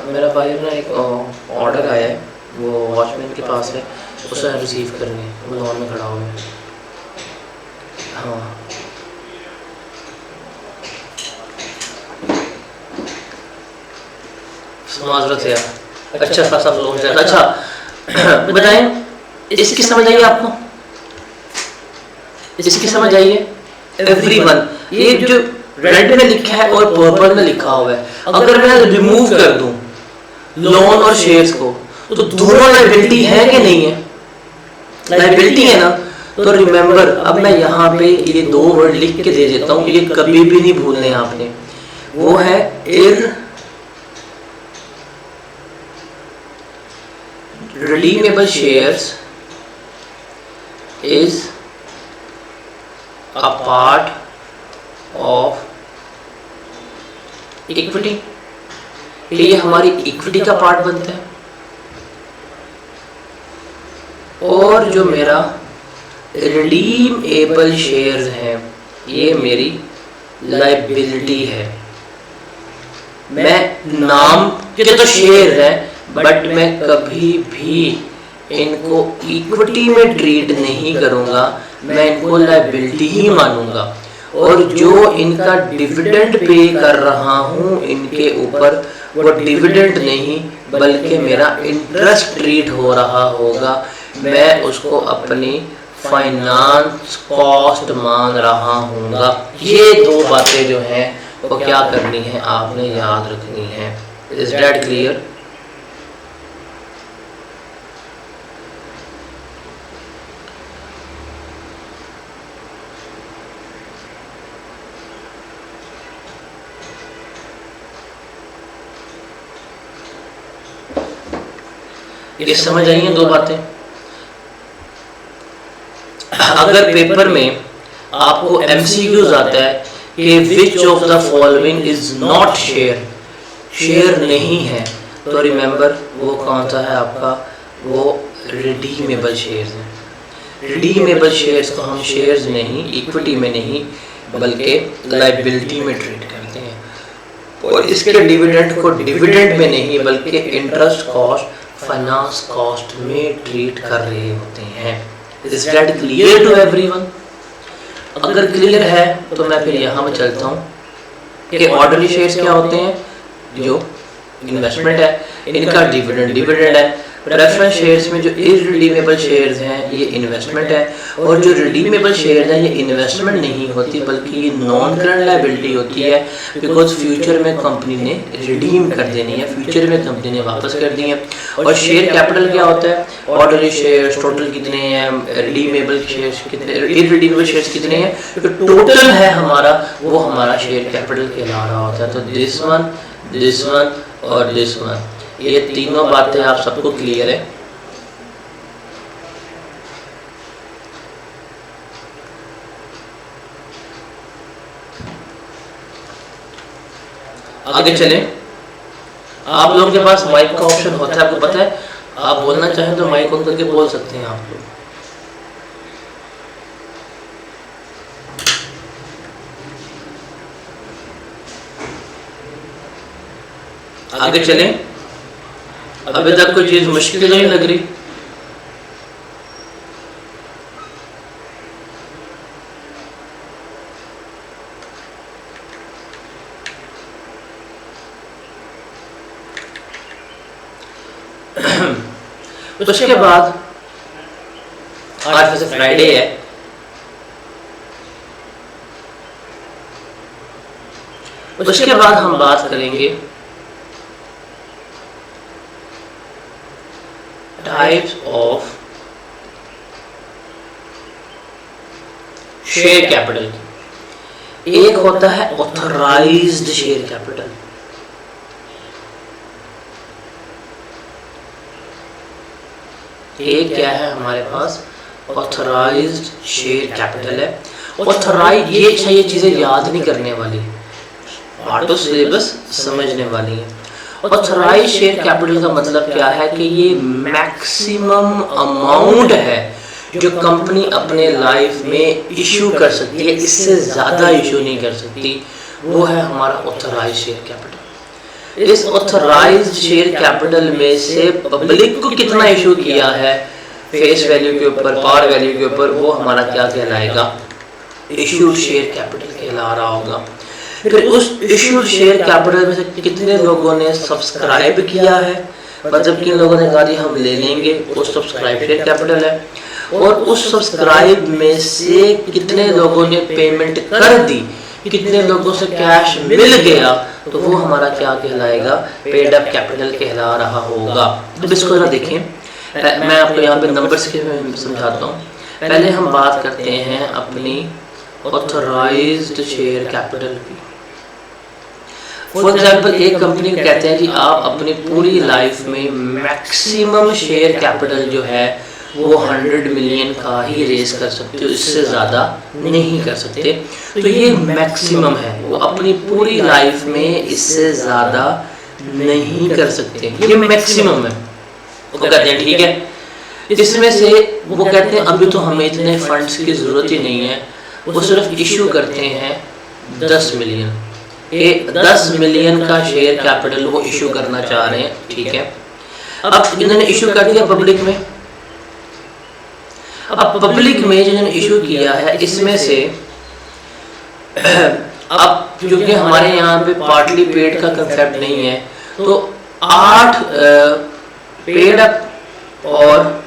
मेरा भाई ना एक ऑर्डर आया है, वो वॉचमैन के पास है, उसे रिसीव करने, वो लॉन में खड़ा हुआ है। हाँ माजरत है यार, अच्छा खासा लोन चल। अच्छा बताएं, इसकी समझ आई आपको? इसकी समझ आई है एवरीवन? ये जो रेड में लिखा है और पर्पल में लिखा हुआ है, अगर मैं रिमूव कर दूं लोन और शेयर्स को, तो दोनों लायबिलिटी है कि नहीं है? लायबिलिटी है ना। तो रिमेंबर, अब मैं यहाँ पे ये 2 वर्ड लिख के दे देता हूँ, ये कभी भी नहीं भूलने आपने। वो है irredeemable shares is a part of equity. ये हमारी इक्विटी का पार्ट बनता है और जो मेरा रिडीमेबल शेयर्स हैं ये मेरी लायबिलिटी है। मैं नाम के तो शेयर है बट मैं कभी भी इनको इक्विटी में ट्रीट नहीं करूंगा, मैं इनको लायबिलिटी ही मानूंगा। और जो इनका डिविडेंड पे कर रहा हूँ इनके ऊपर, वो डिविडेंड नहीं बल्कि मेरा इंटरेस्ट ट्रीट हो रहा होगा, मैं उसको अपनी फाइनेंस कॉस्ट मान रहा हूँगा। ये 2 बातें जो हैं वो क्या करनी है, आपने याद रखनी है। Is that clear? ये समझ आई हैं 2 बातें? अगर पेपर में आपको MCQs आता है कि which of the following is not share, share नहीं है, तो रिमेंबर वो कौन सा है आपका? वो रिडीमेबल शेयर्स हैं। रिडीमेबल शेयर्स को हम शेयर्स नहीं, इक्विटी में नहीं बल्कि लायबिलिटी में ट्रीट करते हैं, और इसके डिविडेंड को डिविडेंड में नहीं बल्कि इंटरेस्ट कॉस्ट, फाइनेंस कॉस्ट में ट्रीट कर रहे होते हैं। Is that clear to everyone? अगर क्लियर है तो मैं फिर यहाँ में चलता हूँ कि ऑर्डरली शेयर्स क्या होते हैं? जो इन्वेस्टमेंट है, इनका डिविडेंड है, प्रेफरेंस शेयर्स में जो इररिडीमेबल शेयर्स हैं ये इन्वेस्टमेंट है, और जो रिडीमेबल शेयर्स हैं ये इन्वेस्टमेंट नहीं होती बल्कि ये नॉन करंट लायबिलिटी होती है, बिकॉज फ्यूचर में कंपनी ने रिडीम कर देनी है, फ्यूचर में कंपनी ने वापस कर दी है। और शेयर कैपिटल क्या होता है, ऑर्डनरी शेयर्स टोटल कितने हैं, रिडीमेबल शेयर्स कितने, इररिडीमेबल शेयर्स कितने हैं, जो टोटल है हमारा वो हमारा शेयर कैपिटल कहला रहा होता है। तो दिस वन और दिस वन, ये तीनों बातें आप सबको क्लियर है। आगे चलें। आप लोगों के पास माइक का ऑप्शन होता है, आपको पता है, आप बोलना चाहें तो माइक ऑन करके बोल सकते हैं आप लोग। आगे चलें। अभी तक कोई चीज मुश्किल नहीं लग रही? तो उसके बाद आज वैसे फ्राइडे है, उसके बाद हम बात करेंगे टाइप्स ऑफ शेयर कैपिटल। एक होता है ऑथराइज्ड शेयर कैपिटल, एक क्या है हमारे पास ऑथराइज्ड शेयर कैपिटल है। ऑथराइज ये चीजें याद नहीं करने वाली, ऑटो सिलेबस समझने वाली है। ऑथराइज्ड शेयर कैपिटल का मतलब क्या है कि ये मैक्सिमम अमाउंट है जो कंपनी अपने लाइफ में इशू कर सकती है, इससे ज़्यादा इशू नहीं कर सकती, वो है हमारा ऑथराइज्ड शेयर कैपिटल। इस ऑथराइज्ड शेयर कैपिटल में से पब्लिक को कितना इशू किया है फेस वैल्यू के ऊपर, पार वैल्यू के ऊपर, वो हमारा क्या कहलाएगा, इशूड शेयर कैपिटल कहला रहा होगा। फिर उस इशूड शेयर कैपिटल में से कितने लोगों ने सब्सक्राइब किया है, मतलब किन लोगों ने कहा हम ले लेंगे, वो सब्सक्राइब शेयर कैपिटल है। और उस सब्सक्राइब में से कितने लोगों ने पेमेंट कर दी, कितने लोगों से कैश मिल गया, तो वो हमारा क्या कहलाएगा, पेड अप कैपिटल कहला रहा होगा। तो इसको जरा देखें, मैं आपको यहाँ पे नंबर से समझाता हूँ। पहले हम बात करते हैं अपनी ऑथराइज्ड शेयर कैपिटल की। फॉर एग्जाम्पल एक कंपनी कहते हैं कि आप अपनी पूरी लाइफ में मैक्सिमम शेयर कैपिटल जो है वो 100 मिलियन का ही रेस कर सकते हो, इससे ज़्यादा नहीं कर सकते। तो ये मैक्सिमम है, वो अपनी पूरी लाइफ में इससे ज़्यादा नहीं कर सकते, ये मैक्सिमम है। वो कहते हैं ठीक है, इसमें से वो कहते हैं अभी तो हमें इतने फंड्स की ज़रूरत ही नहीं है, वो सिर्फ इशू करते हैं 10 मिलियन, ये 10 मिलियन का शेयर कैपिटल वो इशू करना चाह रहे हैं, ठीक है। अब इन्होंने इशू कर दिया पब्लिक में। अब पब्लिक में जिन्होंने इशू किया है इसमें से अब क्योंकि हमारे यहाँ पे पार्टली पेड का कंसेप्ट नहीं है, तो 8 पेड अप और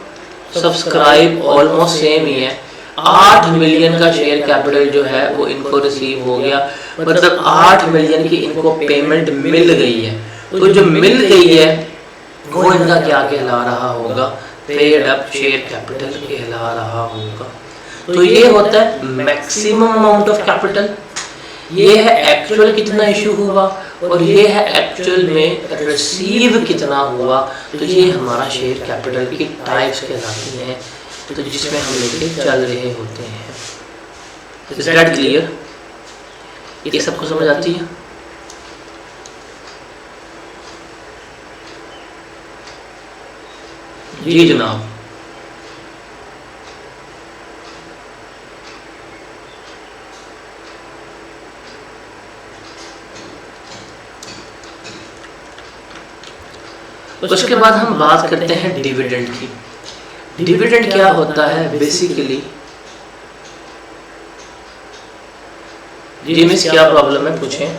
सब्सक्राइब ऑलमोस्ट सेम ही है। 8 मिलियन का शेयर कैपिटल जो है वो इनको रिसीव हो गया, मतलब 8 मिलियन की इनको पेमेंट मिल गई है। तो जो मिल गई है वो इनका क्या कहला रहा होगा, पेड अप शेयर कैपिटल कहला रहा होगा। तो ये होता है मैक्सिमम अमाउंट ऑफ कैपिटल, ये है एक्चुअल कितना इशू हुआ, और ये है एक्चुअल में रिसीव कितना हुआ। तो ये हमारा शेयर कैपिटल की टाइप्स कहलाती हैं, तो जिसमें हम लेके चल रहे होते हैं। Is that clear? ये सबको समझ आती है? जी जनाब। उसके बाद हम बात करते हैं डिविडेंड की। डिविडेंड क्या होता है बेसिकली? जी मिस क्या प्रॉब्लम है, पूछें।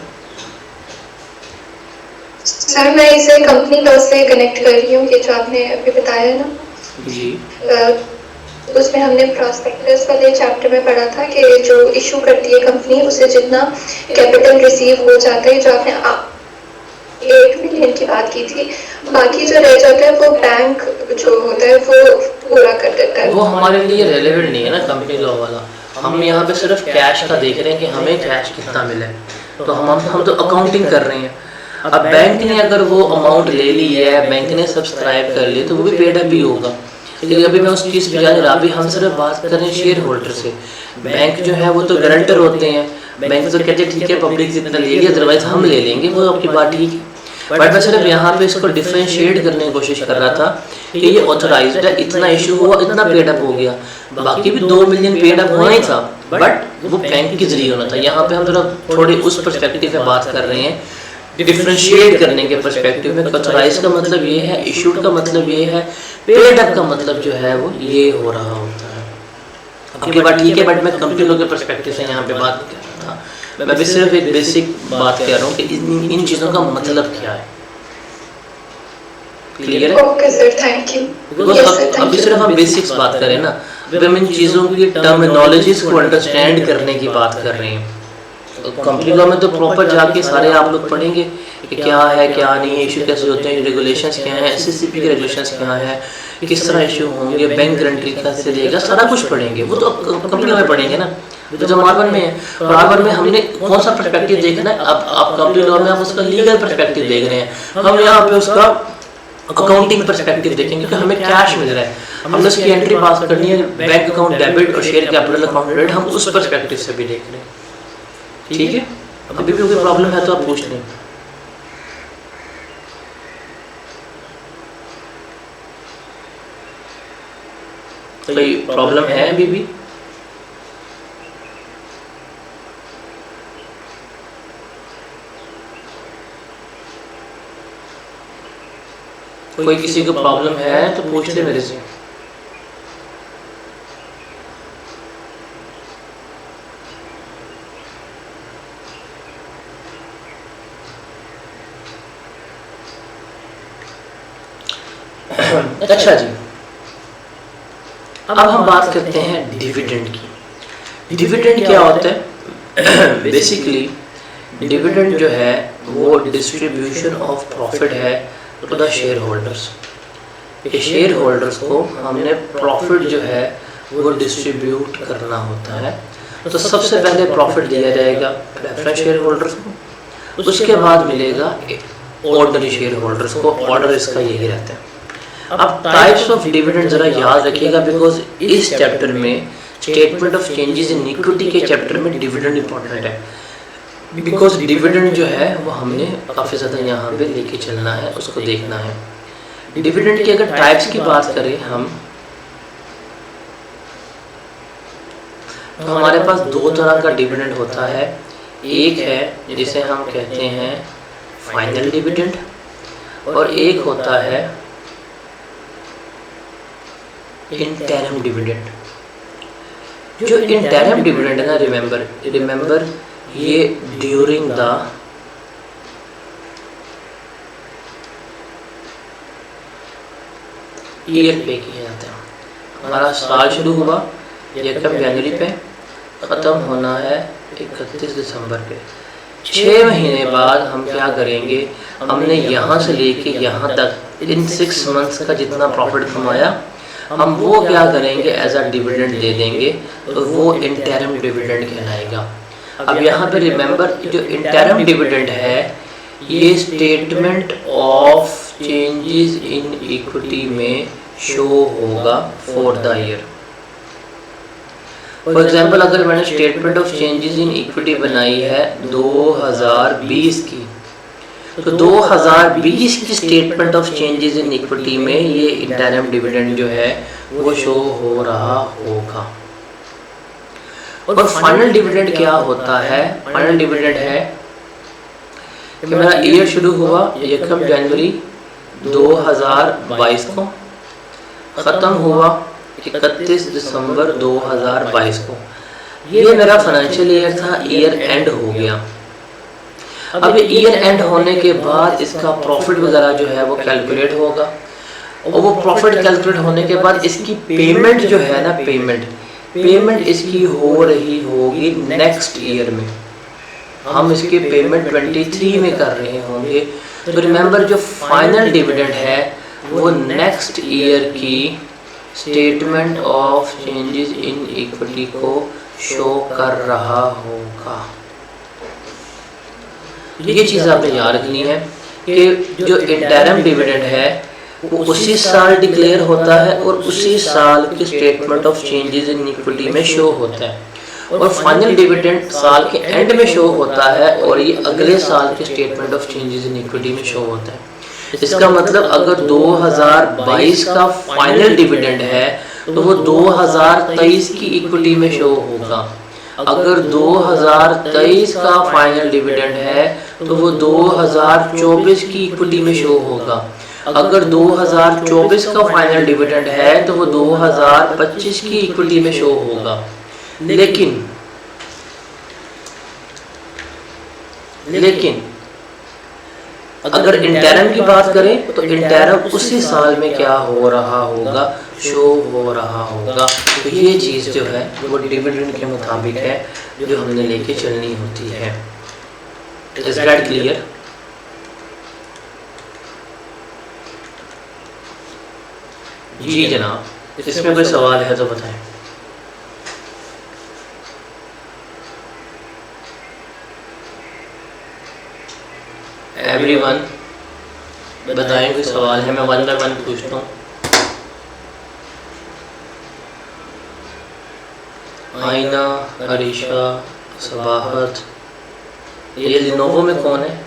सर मैं इसे कंपनी लॉ से कनेक्ट कर रही हूँ, ये जो आपने अभी बताया है ना जी उसमें हमने प्रॉस्पेक्टस वाले चैप्टर में पढ़ा था कि जो इशू करती है कंपनी उसे जितना कैपिटल रिसीव हो जाता है, जो आपने 8 मिलियन की बात की थी, बाकी जो रह जाता है वो बैंक जो होता है वो पूरा कर देता है। वो हमारे लिए रेलेवेंट नहीं है ना कंपनी लॉ वाला। हम यहाँ पे सिर्फ कैश का देख रहे हैं कि हमें कैश कितना मिला है, तो हम तो अकाउंटिंग कर रहे हैं। अब बैंक ने अगर वो अमाउंट ले ली है, बैंक ने सब्सक्राइब कर लिया, तो वो भी पेड अप ही होगा। लेकिन अभी मैं उस चीज़ पे जाने रहा, अभी हम सिर्फ बात कर रहे हैं शेयर होल्डर से। बैंक जो है वो तो गारंटर होते हैं, बैंक तो कहते हैं ठीक है पब्लिक जितना ले लिया, अदरवाइज हम ले लेंगे, वो आपकी बात ठीक है। बट मैं सिर्फ यहाँ पे इसको डिफरेंशिएट करने की कोशिश कर रहा था कि ये ऑथराइज्ड है, इतना इशू हुआ, इतना पेड अप हो गया, बाकी भी 2 मिलियन पेड अप होना ही था, बट वो बैंक के जरिए होना था। यहाँ पे हम थोड़ी उस पर्सपेक्टिव में बात कर रहे हैं, डिफरेंशिएट करने के पर्सपेक्टिव में। ऑथराइज का मतलब ये है, इशूड का मतलब ये है, पेड अप का मतलब जो है वो ये हो रहा होता है। आपकी बात ठीक है, बट मैं कंपनी लॉ के पर्सपेक्टिव से यहाँ पे बात कर रहा था। मैं भी सिर्फ एक बेसिक बात कर रहा हूँ कि इन चीज़ों का मतलब क्या है। क्लियर है? Okay sir, thank you. Because अभी सिर्फ हम बेसिक्स बात करें ना, अभी हम इन चीज़ों की टर्मिनोलॉजीज को अंडरस्टैंड करने की बात कर रहे हैं। कंपनी लॉ में तो प्रॉपर जाके सारे आप लोग पढ़ेंगे कि क्या है क्या नहीं है, इशू कैसे होते हैं, रेगुलेशंस क्या हैं, एससीसीपी के रेगुलेशंस क्या है, किस तरह इशू होंगे, बैंक गारंटी कैसे देगा, सारा कुछ पढ़ेंगे। वो तो कंपनी लॉ में पढ़ेंगे ना, जो R1 में है। और R1 में हमने कौन सा पर्सपेक्टिव देखना है, अब आप कंपनी लॉ में आप उसका लीगल पर्सपेक्टिव देख रहे हैं, हम यहाँ पे उसका अकाउंटिंग पर्सपेक्टिव देखेंगे कि हमें कैश मिल रहा है, हमने उसकी एंट्री पास करनी है, बैंक अकाउंट डेबिट और शेयर कैपिटल अकाउंट क्रेडिट, हम उस पर्सपेक्टिव से भी देख रहे हैं। ठीक है, अभी भी कोई प्रॉब्लम है तो आप पूछ लें। कोई प्रॉब्लम है अभी भी? कोई किसी को प्रॉब्लम है तो पूछ ले मेरे से। अच्छा जी, अब हम बात करते हैं डिविडेंड की। डिविडेंड क्या होता है? बेसिकली डिविडेंड जो है वो डिस्ट्रीब्यूशन ऑफ प्रॉफिट है to the share holders. Share holders को हमने प्रॉफिट जो है वो डिस्ट्रीब्यूट करना होता है। तो सबसे पहले प्रॉफिट दिया जाएगा प्रेफरेंस शेयर होल्डर्स को, उसके बाद मिलेगा ऑर्डिनरी शेयर होल्डर्स को। ऑर्डर इसका यही रहता है। अब टाइप्स ऑफ डिविडेंड जरा याद रखिएगा, बिकॉज इस चैप्टर में statement of changes in equity के चैप्टर में डिविडेंड इंपॉर्टेंट है, बिकॉज डिविडेंड जो है वो हमने काफ़ी ज़्यादा यहाँ पे लेके चलना है, उसको देखना है। डिविडेंड की अगर टाइप्स की बात करें हम, तो हमारे पास 2 तरह का डिविडेंड होता है। एक है जिसे हम कहते हैं फाइनल डिविडेंड, और एक होता है इंटरिम डिविडेंड। जो इंटरिम डिविडेंड है ना, रिमेंबर ये ड्यूरिंग द ईयर पे किया जाता है। हमारा साल शुरू हुआ 1 जनवरी पे, ख़त्म होना है 31 दिसंबर पे। 6 महीने बाद हम क्या करेंगे, हमने यहाँ से लेके यहाँ तक इन 6 मंथ्स का जितना प्रॉफिट कमाया, हम वो क्या करेंगे एज अ डिविडेंड दे देंगे, तो वो इंटरिम डिविडेंड कहलाएगा। अब यहाँ पे रिमेंबर, जो इंटरिम डिविडेंड है ये statement of changes in equity में शो होगा for the year. For example, अगर मैंने statement of changes in equity बनाई है 2020 की, तो 2020 की statement of changes in equity में ये इंटरिम डिविडेंड जो है वो शो हो रहा होगा। और फाइनल डिविडेंड क्या होता है? फाइनल डिविडेंड है कि मेरा ईयर शुरू हुआ 1 जनवरी 2022 को, ख़त्म हुआ 31 दिसंबर 2022 को। ये मेरा फाइनेंशियल ईयर था, ईयर एंड हो गया। अब ईयर एंड होने के बाद इसका प्रॉफिट वगैरह जो है वो कैलकुलेट होगा, और वो प्रॉफिट कैलकुलेट होने के बाद इसकी पेमेंट जो है ना, पेमेंट इसकी हो रही होगी नेक्स्ट ईयर में। हम इसकी पेमेंट 23 में कर रहे होंगे, तो रिमेंबर जो फाइनल डिविडेंड है वो नेक्स्ट ईयर की statement of changes in equity को शो कर रहा होगा। ये चीज़ आपने याद रखनी है कि जो इंटरिम डिविडेंड है वो उसी साल डिक्लेयर होता है और उसी साल की statement of changes in equity में शो होता है, और फाइनल डिविडेंड साल के एंड में शो होता है और ये अगले साल के statement of changes in equity में शो होता है। इसका मतलब अगर 2022 का फाइनल डिविडेंड है तो वो 2023 की इक्विटी में शो होगा। अगर 2023 का फाइनल डिविडेंड है तो वो 2024 की इक्विटी में शो होगा। अगर 2024 का फाइनल डिविडेंड है तो वो 2025 की इक्विटी में शो होगा। लेकिन अगर इंटरिम की बात करें तो इंटरिम उसी साल में क्या हो रहा होगा, शो हो रहा होगा। तो ये चीज़ जो है वो डिविडेंड के मुताबिक है जो हमने लेके चलनी होती है। Is that clear? जी जनाब, इसमें कोई सवाल है तो बताएं। एवरीवन बताएं, कोई सवाल है? मैं वन बाय वन पूछता हूँ। आईना, अरीशा, सबाहत, ये लिनोवो में कौन है?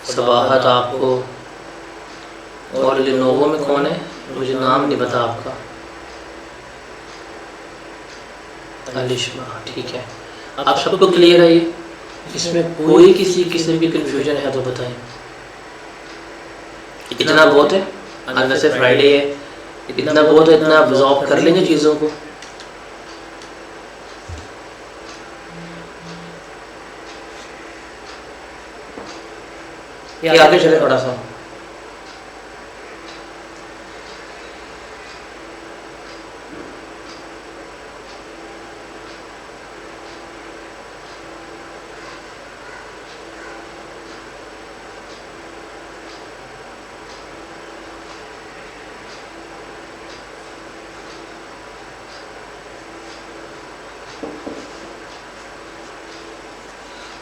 सबाहत आपको, और लिनोवो में कौन है? मुझे नाम नहीं पता आपका। अलिशमा, ठीक है। आप सबको क्लियर है ये? इसमें कोई किसी किस्म की कंफ्यूजन है तो बताएं। इतना बहुत है, आज वैसे फ्राइडे है, इतना बहुत है, इतना अब्जॉर्ब कर लेंगे चीज़ों को। ये आगे चले थोड़ा सा।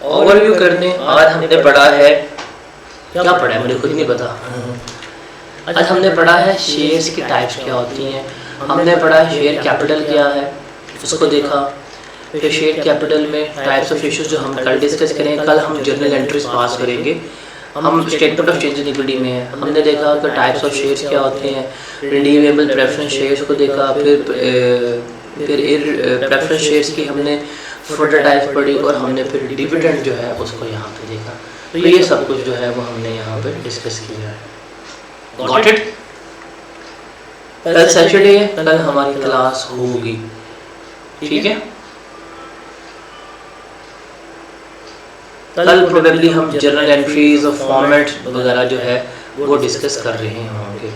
ओवरव्यू करने आज हमने पढ़ा है, क्या पढ़ा है मुझे खुद नहीं पता। आज हमने पढ़ा है शेयर्स की टाइप्स क्या होती हैं, हमने पढ़ा है शेयर कैपिटल क्या है उसको देखा, फिर शेयर कैपिटल में टाइप्स ऑफ इश्यूज जो हम कल डिस्कस करेंगे। कल हम जर्नल एंट्रीज पास करेंगे, हम statement of change in equity में है। हमने देखा कि टाइप्स ऑफ शेयर्स क्या होते हैं, रिडीमेबल प्रेफरेंस शेयर्स को देखा, फिर प्रेफरेंस शेयर्स की हमने फर्दर टाइप्स पढ़ी, और हमने फिर डिविडेंड जो है उसको यहाँ पे देखा। तो ये सब कुछ जो है वो हमने यहाँ पे डिस्कस किया है। Got it? कल सैटरडे है, कल हमारी क्लास होगी, ठीक है? कल प्रोबेबली हम जर्नल एंट्रीज और फॉर्मेट वगैरह जो है वो डिस्कस कर रहे होंगे।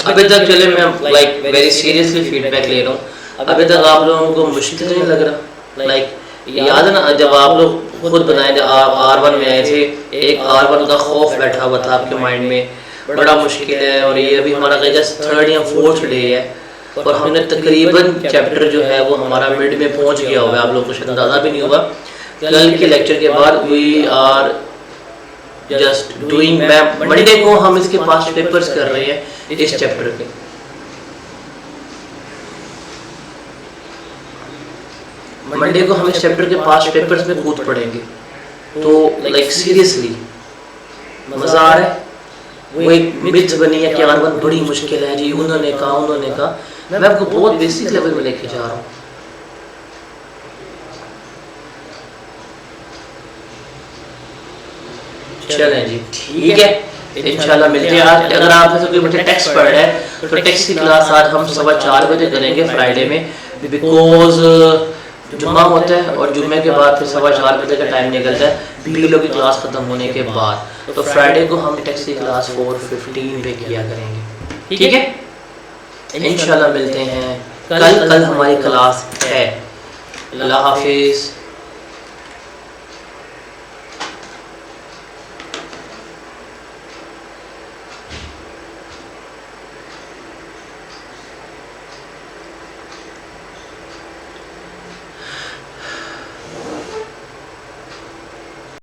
अभी तक चले मैं लाइक वेरी सीरियसली फीडबैक ले रहा हूँ। अभी तक आप लोगों को मुश्किल नहीं लग रहा? लाइक याद है ना जब आप लोग खुद बनाए, जब आप R1 में आए थे, एक R1 का खौफ बैठा हुआ था आपके माइंड में, बड़ा मुश्किल है, और ये अभी हमारा जस्ट 3rd या 4th डे है, और हमने तकरीबन चैप्टर जो है वो हमारा मिड में पहुँच गया होगा, आप लोग को शायद अंदाज़ा भी नहीं होगा। कल के लेक्चर के बाद we are just doing, Monday को हम इसके पास पेपर्स कर रहे हैं इस चैप्टर के। मंडे को हम इस चैप्टर के पास पेपर्स में कूद पड़ेंगे, तो लाइक सीरियसली मजा आ रहा है। वो एक मिथ बनी है कि R1 बड़ी मुश्किल है जी, उन्होंने कहा। मैं आपको बहुत बेसिक लेवल में लेके जा रहा हूँ। चलें जी, ठीक है, इंशाल्लाह मिलते हैं आज। अगर आप में से कोई बच्चा टेक्स्ट पढ़ रहा है तो टेक्स्ट की क्लास आज हम 4:15 बजे करेंगे फ्राइडे में, बिकॉज जुम्मा होता है और जुम्मे के बाद फिर 4:15 बजे का टाइम निकलता है बीलो की क्लास ख़त्म होने के बाद। तो फ्राइडे को हम टेक्स्ट की क्लास 4:15 पे किया करेंगे, ठीक है, इंशाल्लाह मिलते हैं कल। हमारी क्लास है। अल्लाह हाफिज़।